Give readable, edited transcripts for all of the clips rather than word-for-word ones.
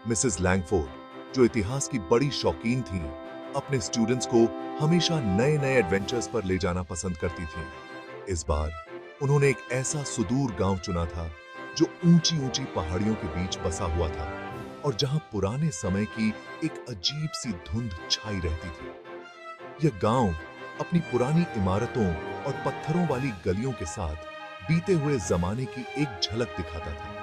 Mrs Langford, जो इतिहास की बड़ी शौकीन थीं, अपने स्टूडेंट्स को हमेशा नए-नए एडवेंचर्स पर ले जाना पसंद करती थीं। इस बार उन्होंने एक ऐसा सुदूर गांव चुना था जो ऊंची-ऊंची पहाड़ियों के बीच बसा हुआ था और जहां पुराने समय की एक अजीब सी धुंध छाई रहती थी। यह गांव अपनी पुरानी इमारतों और पत्थरों वाली गलियों के साथ बीते हुए जमाने की एक झलक दिखाता था।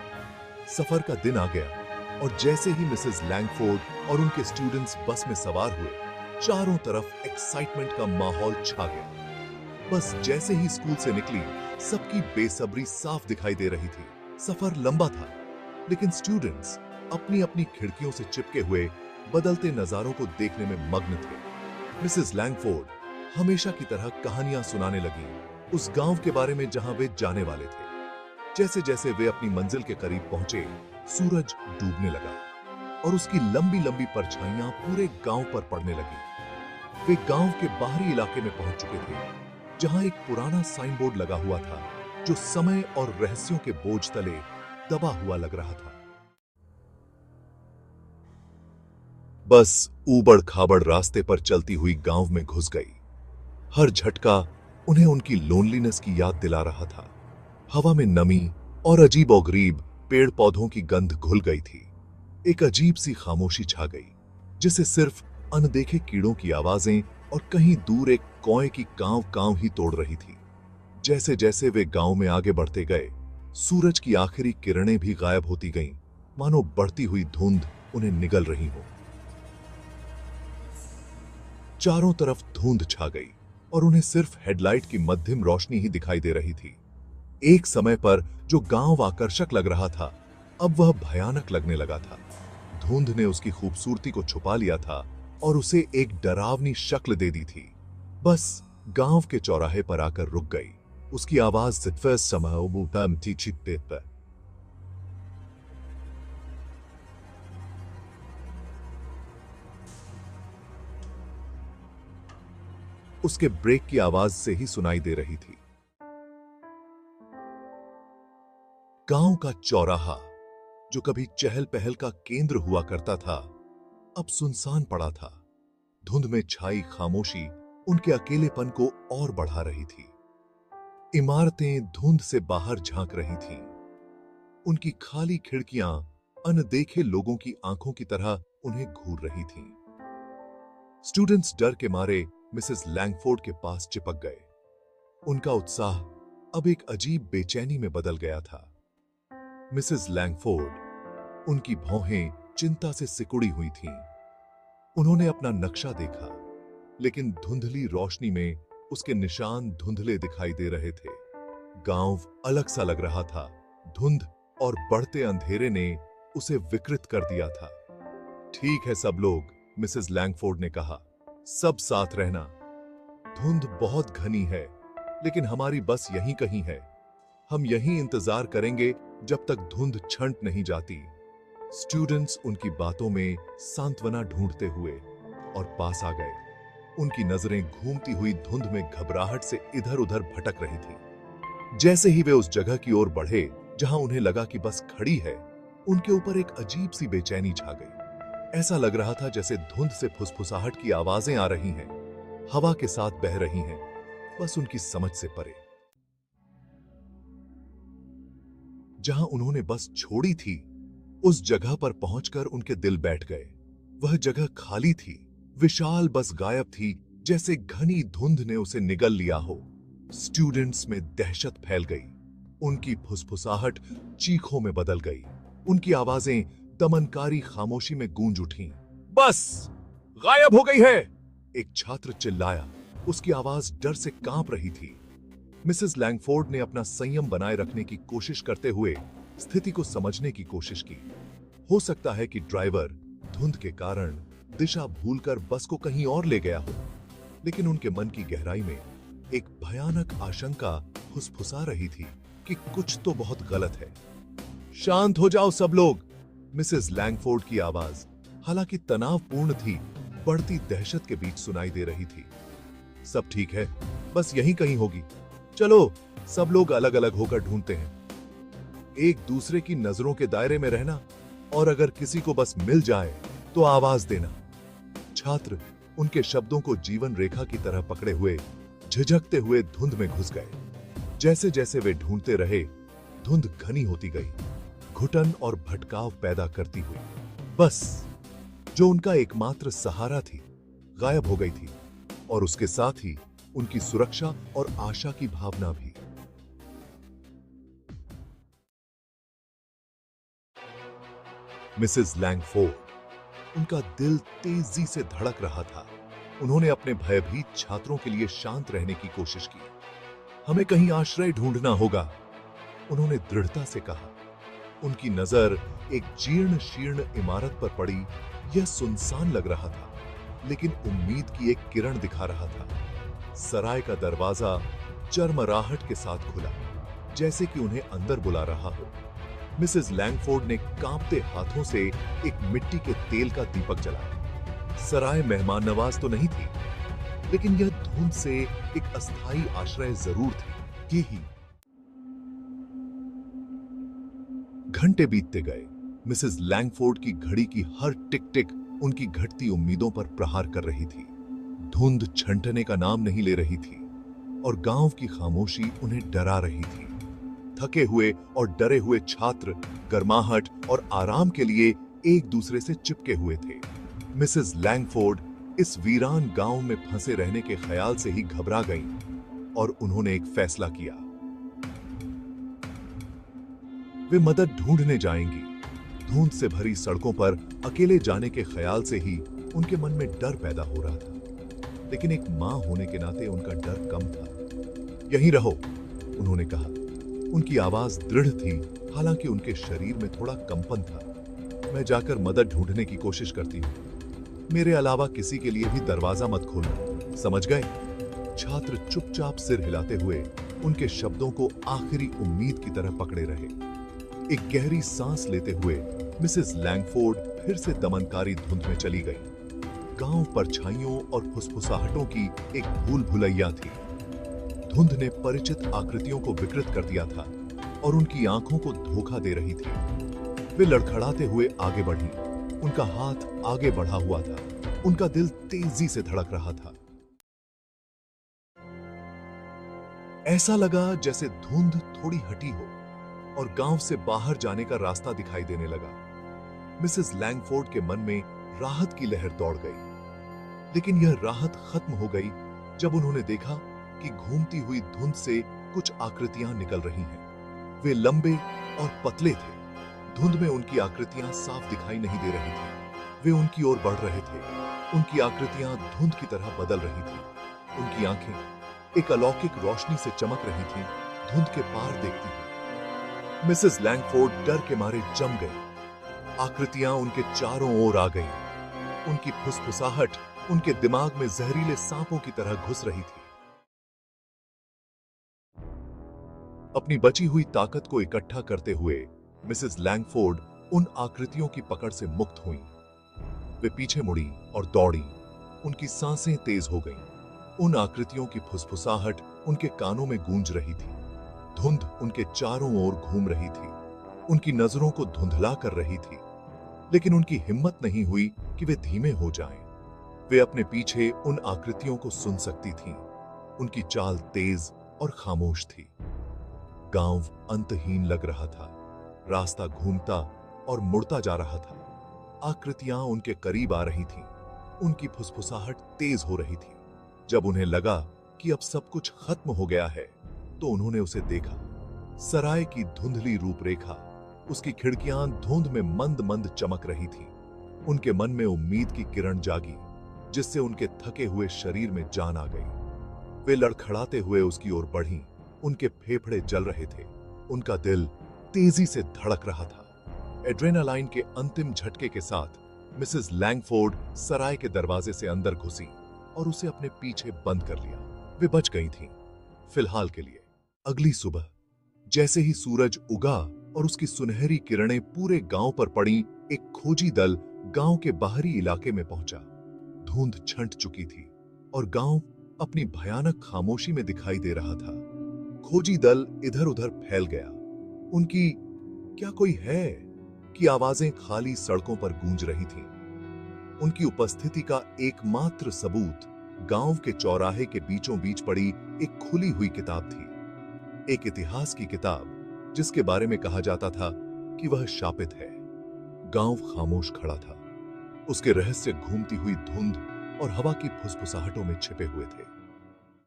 सफर का दिन आ गया और जैसे ही मिसेस लैंगफोर्ड और उनके स्टूडेंट्स बस में सवार हुए, चारों तरफ एक्साइटमेंट का माहौल छा गया। बस जैसे ही स्कूल से निकली, सबकी बेसब्री साफ दिखाई दे रही थी। सफर लंबा था, लेकिन स्टूडेंट्स अपनी अपनी खिड़कियों से चिपके हुए बदलते नजारों को देखने में मग्न थे। मिसेस लैंगफोर्ड हमेशा की तरह कहानियां सुनाने लगी, उस गांव के बारे में जहां वे जाने वाले थे। जैसे जैसे वे अपनी मंजिल के करीब पहुंचे, सूरज डूबने लगा और उसकी लंबी लंबी परछाइयां पूरे गांव पर पड़ने लगी। वे गांव के बाहरी इलाके में पहुंच चुके थे, जहां एक पुराना साइन बोर्ड लगा हुआ था जो समय और रहस्यों के बोझ तले दबा हुआ लग रहा था। बस ऊबड़ खाबड़ रास्ते पर चलती हुई गांव में घुस गई। हर झटका उन्हें उनकी लोनलीनेस की याद दिला रहा था। हवा में नमी और अजीबोगरीब पेड़ पौधों की गंध घुल गई थी। एक अजीब सी खामोशी छा गई, जिसे सिर्फ अनदेखे कीड़ों की आवाजें और कहीं दूर एक कौए की कांव कांव ही तोड़ रही थी। जैसे जैसे वे गांव में आगे बढ़ते गए, सूरज की आखिरी किरणें भी गायब होती गईं, मानो बढ़ती हुई धुंध उन्हें निगल रही हो। चारों तरफ धुंध छा गई और उन्हें सिर्फ हेडलाइट की मध्यम रोशनी ही दिखाई दे रही थी। एक समय पर जो गांव आकर्षक लग रहा था, अब वह भयानक लगने लगा था। धुंध ने उसकी खूबसूरती को छुपा लिया था और उसे एक डरावनी शक्ल दे दी थी। बस गांव के चौराहे पर आकर रुक गई। उसकी आवाज उसके ब्रेक की आवाज से ही सुनाई दे रही थी। गांव का चौराहा, जो कभी चहल पहल का केंद्र हुआ करता था, अब सुनसान पड़ा था। धुंध में छाई खामोशी उनके अकेलेपन को और बढ़ा रही थी। इमारतें धुंध से बाहर झांक रही थीं। उनकी खाली खिड़कियां अनदेखे लोगों की आंखों की तरह उन्हें घूर रही थीं। स्टूडेंट्स डर के मारे मिसेस लैंगफोर्ड के पास चिपक गए। उनका उत्साह अब एक अजीब बेचैनी में बदल गया था। मिसेस लैंगफोर्ड, उनकी भौहें चिंता से सिकुड़ी हुई थीं। उन्होंने अपना नक्शा देखा, लेकिन धुंधली रोशनी में उसके निशान धुंधले दिखाई दे रहे थे। गांव अलग सा लग रहा था। धुंध और बढ़ते अंधेरे ने उसे विकृत कर दिया था। ठीक है सब लोग, मिसेस लैंगफोर्ड ने कहा, सब साथ रहना। धुंध बहुत घनी है, लेकिन हमारी बस यहीं कहीं है। हम यहीं इंतजार करेंगे जब तक धुंध छंट नहीं जाती। स्टूडेंट्स उनकी बातों में सांत्वना ढूंढते हुए और पास आ गए। उनकी नजरें घूमती हुई धुंध में घबराहट से इधर उधर भटक रही थी। जैसे ही वे उस जगह की ओर बढ़े जहां उन्हें लगा कि बस खड़ी है, उनके ऊपर एक अजीब सी बेचैनी छा गई। ऐसा लग रहा था जैसे धुंध से फुसफुसाहट की आवाजें आ रही हैं, हवा के साथ बह रही हैं, बस उनकी समझ से परे। जहां उन्होंने बस छोड़ी थी, उस जगह पर पहुंचकर उनके दिल बैठ गए। वह जगह खाली थी, विशाल बस गायब थी, जैसे घनी धुंध ने उसे निगल लिया हो। स्टूडेंट्स में दहशत फैल गई। उनकी फुसफुसाहट चीखों में बदल गई। उनकी आवाजें दमनकारी खामोशी में गूंज उठीं। बस गायब हो गई है, एक छात्र चिल्लाया। उसकी आवाज डर से कांप रही थी। मिसेस लैंगफोर्ड ने अपना संयम बनाए रखने की कोशिश करते हुए स्थिति को समझने की कोशिश की। हो सकता है कि ड्राइवर धुंध के कारण दिशा भूलकर बस को कहीं और ले गया हो, लेकिन उनके मन की गहराई में एक भयानक आशंका फुसफुसा रही थी कि कुछ तो बहुत गलत है। शांत हो जाओ सब लोग, मिसेस लैंगफोर्ड की आवाज, हालांकि तनावपूर्ण थी, बढ़ती दहशत के बीच सुनाई दे रही थी। सब ठीक है, बस यहीं कहीं होगी। चलो सब लोग अलग अलग होकर ढूंढते हैं। एक दूसरे की नजरों के दायरे में रहना, और अगर किसी को बस मिल जाए तो आवाज देना। छात्र उनके शब्दों को जीवन रेखा की तरह पकड़े हुए झिझकते हुए धुंध में घुस गए। जैसे जैसे वे ढूंढते रहे, धुंध घनी होती गई, घुटन और भटकाव पैदा करती हुई। बस जो उनका एकमात्र सहारा थी, गायब हो गई थी, और उसके साथ ही उनकी सुरक्षा और आशा की भावना भी। मिसेस लैंगफोर्ड, उनका दिल तेजी से धड़क रहा था। उन्होंने अपने भयभीत छात्रों के लिए शांत रहने की कोशिश की। हमें कहीं आश्रय ढूंढना होगा, उन्होंने दृढ़ता से कहा। उनकी नजर एक जीर्ण शीर्ण इमारत पर पड़ी। यह सुनसान लग रहा था, लेकिन उम्मीद की एक किरण दिखा रहा था। सराय का दरवाजा चरमराहट के साथ खुला, जैसे कि उन्हें अंदर बुला रहा हो। मिसेस लैंगफोर्ड ने कांपते हाथों से एक मिट्टी के तेल का दीपक जलाया। सराय मेहमान नवाज तो नहीं थी, लेकिन यह धुंध से एक अस्थायी आश्रय जरूर थी। ये ही। घंटे बीतते गए। मिसेस लैंगफोर्ड की घड़ी की हर टिक टिक उनकी घटती उम्मीदों पर प्रहार कर रही थी। धुंध छंटने का नाम नहीं ले रही थी, और गांव की खामोशी उन्हें डरा रही थी। थके हुए और डरे हुए छात्र गर्माहट और आराम के लिए एक दूसरे से चिपके हुए थे। मिसेस लैंगफोर्ड इस वीरान गांव में फंसे रहने के ख्याल से ही घबरा गईं, और उन्होंने एक फैसला किया। वे मदद ढूंढने जाएंगी। धुंध से भरी सड़कों पर अकेले जाने के ख्याल से ही उनके मन में डर पैदा हो रहा था, लेकिन एक मां होने के नाते उनका डर कम था। यहीं रहो, उन्होंने कहा। उनकी आवाज दृढ़ थी, हालांकि उनके शरीर में थोड़ा कंपन था। मैं जाकर मदद ढूंढने की कोशिश करती हूं। मेरे अलावा किसी के लिए भी दरवाजा मत खोलना, समझ गए? छात्र चुपचाप सिर हिलाते हुए उनके शब्दों को आखिरी उम्मीद की तरह पकड़े रहे। एक गहरी सांस लेते हुए मिसेस लैंगफोर्ड फिर से दमनकारी धुंध में चली गई। गांव परछाइयों और फुसफुसाहटों की एक भूल भुलैया थी। धुंध ने परिचित आकृतियों को विकृत कर दिया था और उनकी आंखों को धोखा दे रही थी। वे लड़खड़ाते हुए आगे बढ़ी। उनका हाथ आगे बढ़ा हुआ था। उनका दिल तेजी से धड़क रहा था। ऐसा लगा जैसे धुंध थोड़ी हटी हो और गांव से बाहर जाने का रास्ता दिखाई देने लगा। मिसेस लैंगफोर्ड के मन में राहत की लहर दौड़ गई, लेकिन यह राहत खत्म हो गई जब उन्होंने देखा कि घूमती हुई धुंध से कुछ आकृतियां निकल रही हैं। वे लंबे और पतले थे। धुंध में उनकी आकृतियां साफ दिखाई नहीं दे रही थी। वे उनकी ओर बढ़ रहे थे। उनकी आकृतियां धुंध की तरह बदल रही थी। उनकी आंखें एक अलौकिक रोशनी से चमक रही थीं, धुंध के पार देखती हुई। मिसेस लैंगफोर्ड डर के मारे जम गई। आकृतियां उनके चारों ओर आ गईं। उनकी फुसफुसाहट उनके दिमाग में जहरीले सांपों की तरह घुस रही थी। अपनी बची हुई ताकत को इकट्ठा करते हुए मिसेस लैंगफोर्ड उन आकृतियों की पकड़ से मुक्त हुईं। वे पीछे मुड़ी और दौड़ी। उनकी सांसें तेज हो गईं। उन आकृतियों की फुसफुसाहट उनके कानों में गूंज रही थी। धुंध उनके चारों ओर घूम रही थी, उनकी नजरों को धुंधला कर रही थी, लेकिन उनकी हिम्मत नहीं हुई कि वे धीमे हो जाएं। वे अपने पीछे उन आकृतियों को सुन सकती थीं। उनकी चाल तेज और खामोश थी। गांव अंतहीन लग रहा था। रास्ता घूमता और मुड़ता जा रहा था। आकृतियां उनके करीब आ रही थीं। उनकी फुसफुसाहट तेज हो रही थी। जब उन्हें लगा कि अब सब कुछ खत्म हो गया है, तो उन्होंने उसे देखा। सराय की धुंधली रूपरेखा, उसकी खिड़कियां धुंध में मंद मंद चमक रही थीं। उनके मन में उम्मीद की किरण जागी, जिससे उनके थके हुए शरीर में जान आ गई। वे लड़खड़ाते हुए उसकी ओर बढ़ीं। उनके फेफड़े जल रहे थे। उनका दिल तेजी से धड़क रहा था। एड्रेनालाइन के अंतिम झटके के साथ मिसेस लैंगफोर्ड सराय के दरवाजे से अंदर घुसी और उसे अपने पीछे बंद कर लिया। वे बच गई थीं, फिलहाल के लिए। अगली सुबह जैसे ही सूरज उगा और उसकी सुनहरी किरणें पूरे गांव पर पड़ी, एक खोजी दल गांव के बाहरी इलाके में पहुंचा। धुंध छंट चुकी थी और गांव अपनी भयानक खामोशी में दिखाई दे रहा था। खोजी दल इधर उधर फैल गया। उनकी क्या कोई है? की आवाजें खाली सड़कों पर गूंज रही थीं। उनकी उपस्थिति का एकमात्र सबूत गांव के चौराहे के बीचों बीच पड़ी एक खुली हुई किताब थी, एक इतिहास की किताब जिसके बारे में कहा जाता था कि वह शापित है। गांव खामोश खड़ा था, उसके रहस्य घूमती हुई धुंध और हवा की फुसफुसाहटों में छिपे हुए थे।